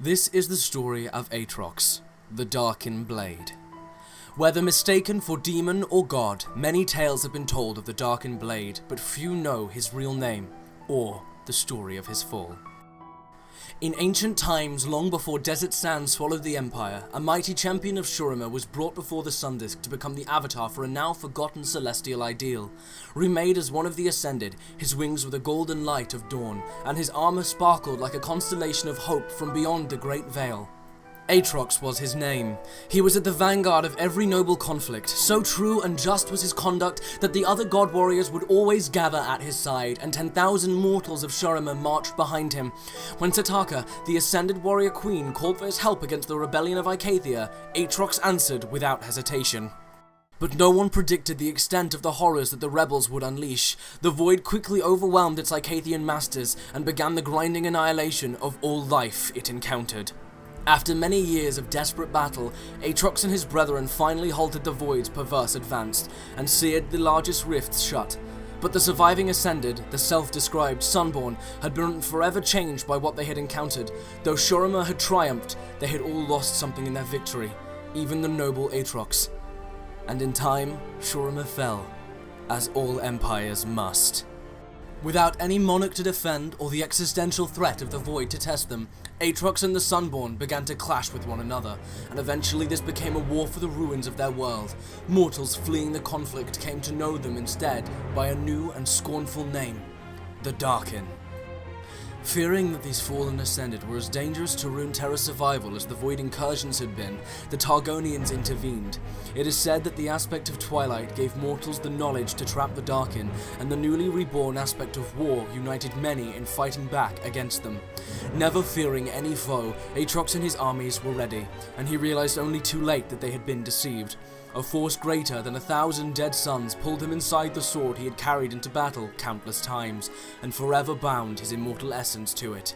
This is the story of Aatrox, the Darkin Blade. Whether mistaken for demon or god, many tales have been told of the Darkin Blade, but few know his real name, or the story of his fall. In ancient times, long before desert sand swallowed the Empire, a mighty champion of Shurima was brought before the Sundisk to become the avatar for a now forgotten celestial ideal. Remade as one of the Ascended, his wings were the golden light of dawn, and his armor sparkled like a constellation of hope from beyond the Great Veil. Aatrox was his name. He was at the vanguard of every noble conflict. So true and just was his conduct that the other god warriors would always gather at his side, and 10,000 mortals of Shurima marched behind him. When Sataka, the Ascended Warrior Queen, called for his help against the rebellion of Icathia, Aatrox answered without hesitation. But no one predicted the extent of the horrors that the rebels would unleash. The void quickly overwhelmed its Icathian masters, and began the grinding annihilation of all life it encountered. After many years of desperate battle, Aatrox and his brethren finally halted the Void's perverse advance, and seared the largest rifts shut. But the surviving Ascended, the self-described Sunborn, had been forever changed by what they had encountered. Though Shurima had triumphed, they had all lost something in their victory, even the noble Aatrox. And in time, Shurima fell, as all empires must. Without any monarch to defend or the existential threat of the Void to test them, Aatrox and the Sunborn began to clash with one another, and eventually this became a war for the ruins of their world. Mortals fleeing the conflict came to know them instead by a new and scornful name, the Darkin. Fearing that these fallen Ascended were as dangerous to Runeterra's survival as the Void incursions had been, the Targonians intervened. It is said that the aspect of Twilight gave mortals the knowledge to trap the Darkin, and the newly reborn aspect of War united many in fighting back against them. Never fearing any foe, Aatrox and his armies were ready, and he realized only too late that they had been deceived. A force greater than 1,000 dead suns pulled him inside the sword he had carried into battle countless times, and forever bound his immortal essence to it.